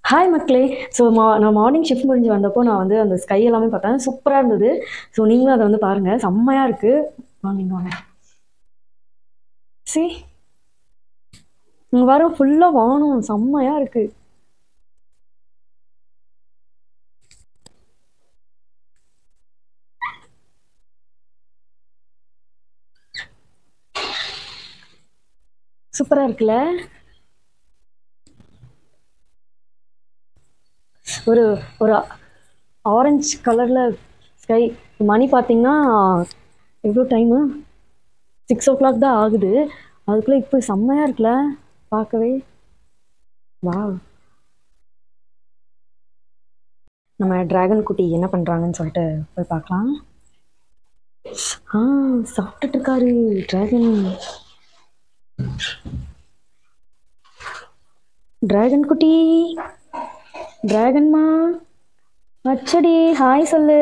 Hi மக்களே. So நான் morning shift முடிஞ்சு வந்தப்போ நான் வந்து அந்த ஸ்கை எல்லாமே பார்த்தேன், சூப்பராக இருந்தது. ஸோ நீங்களும் அதை வந்து பாருங்கள், செம்மையாக இருக்குது. வாங்க வாங்க. சி இங்கே வர ஃபுல்லாக வானம் செம்மையாக இருக்குது. சூப்பராக இருக்குல்ல? ஒரு ஒரு ஆரஞ்சு கலரில் ஸ்கை. மணி பார்த்தீங்கன்னா எவ்வளோ டைமு? 6 o'clock தான் ஆகுது. அதுக்குள்ளே இப்போ செம்மையாக இருக்குல்ல பார்க்கவே. வா, நம்ம டிராகன் குட்டி என்ன பண்ணுறாங்கன்னு சொல்லிட்டு போய் பார்க்கலாம். சாப்பிட்டுட்டு இருக்காரு டிராகன். டிராகன் குட்டி, டிராகன்மா அச்சடி, ஹாய் சொல்லு.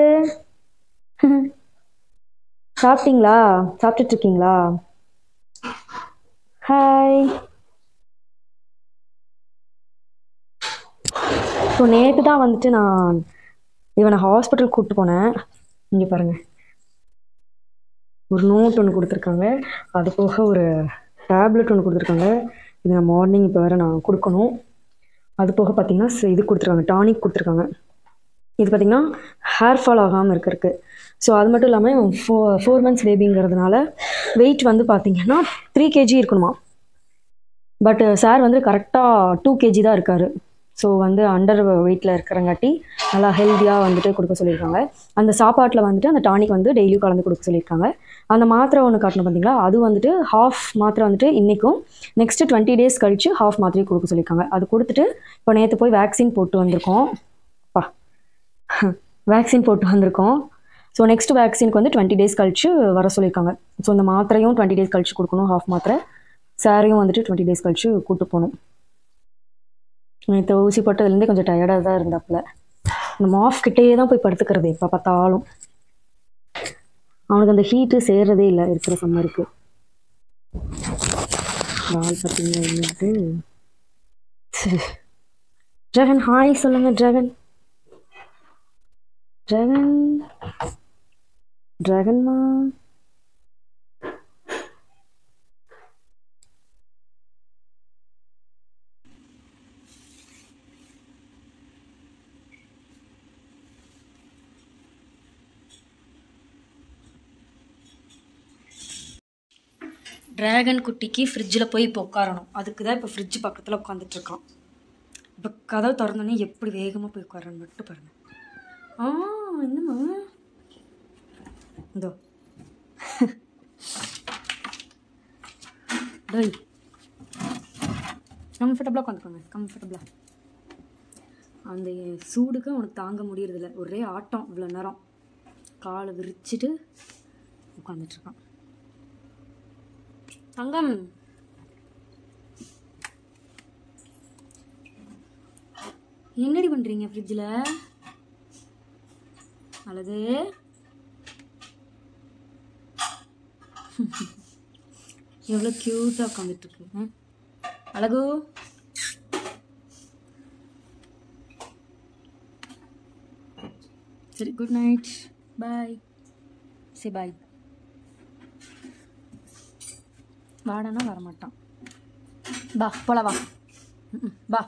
சாப்பிட்டீங்களா? சாப்பிட்டுட்டு இருக்கீங்களா? ஹாய். ஸோ நேற்று தான் வந்துட்டு நான் இவனை ஹாஸ்பிட்டல் கூப்பிட்டு போனேன். இங்கே பாருங்கள், ஒரு நோட் ஒன்று கொடுத்துருக்காங்க, அது போக ஒரு டேப்லெட் ஒன்று கொடுத்துருக்காங்க. இது நான் மார்னிங் இப்போ வேறு நான் கொடுக்கணும். அது போக பார்த்தீங்கன்னா இது கொடுத்துருக்காங்க, டானிக் கொடுத்துருக்காங்க. இது பார்த்திங்கன்னா ஹேர் ஃபால் ஆகாமல் இருக்கிறதுக்கு. ஸோ அது மட்டும் இல்லாமல் 4 months பேபிங்கிறதுனால வெயிட் வந்து பார்த்திங்கன்னா 3 kg இருக்கணுமா. பட் சார் வந்து கரெக்டாக 2 kg தான் இருக்கார். ஸோ வந்து அண்டர் வெயிட்டில் இருக்கிறங்காட்டி நல்லா ஹெல்த்தியாக வந்துட்டு கொடுக்க சொல்லியிருக்காங்க. அந்த சாப்பாட்டில் வந்துட்டு அந்த டானிக் வந்து டெய்லியும் கலந்து கொடுக்க சொல்லியிருக்காங்க. அந்த மாத்திரை ஒன்று காட்டணும் பார்த்தீங்களா, அது வந்துட்டு ஹாஃப் மாத்திரை வந்துட்டு இன்றைக்கும், நெக்ஸ்ட்டு 20 days கழித்து ஹாஃப் மாத்திரையும் கொடுக்க சொல்லியிருக்காங்க. அது கொடுத்துட்டு இப்போ நேற்று போய் வேக்சின் போட்டு வந்திருக்கோம். வேக்சின் போட்டு வந்திருக்கோம். ஸோ நெக்ஸ்ட் வேக்சினுக்கு வந்து 20 days கழிச்சு வர சொல்லியிருக்காங்க. ஸோ இந்த மாத்திரையும் 20 days கழிச்சு கொடுக்கணும், ஹாஃப் மாத்திரை. சாரையும் வந்துட்டு 20 days கழிச்சு கூப்பிட்டு போகணும். நேற்று ஊசி போட்டதுலேருந்தே கொஞ்சம் டயர்டாக தான் இருந்தாப்புல. இந்த மாஃப் கிட்டேயே தான் போய் படுத்துக்கிறது எப்போ பார்த்தாலும். அவனுக்கு அந்த ஹீட்டு சேர்றதே இல்லை இருக்கிற சம்மருக்கு. பால் பார்த்தீங்கன்னா டிராகன் ஹாய் சொல்லுங்கள். டிராகன், டிராகன், டிராகன்மா. டிராகன் குட்டிக்கு ஃப்ரிட்ஜில் போய் இப்போ உட்காரணும். அதுக்கு தான் இப்போ ஃப்ரிட்ஜ் பக்கத்தில் உட்காந்துட்ருக்கான். இப்போ கதவு திறந்தோன்னே எப்படி வேகமாக போய் உட்காரன்னு மட்டும் பாருங்கள். என்னம்மா இதோ டேய், கம்ஃபர்டபுளாக உட்காந்துக்கோங்க, கம்ஃபர்டபுளாக. அந்த சூடுக்கு அவனுக்கு தாங்க முடியறதில்ல, ஒரே ஆட்டம். இவ்வளோ நேரம் காலை விரிச்சிட்டு உட்காந்துட்ருக்கான். தங்கம், என்னடி பண்ணுறீங்க ஃப்ரிட்ஜில்? அழகு, எவ்வளோ க்யூட்டாக உட்காந்துட்ருக்கு. அழகு, சரி, குட் நைட், பாய். சரி பாய். வாடானா வரமாட்டான். பா போல, வா, பா.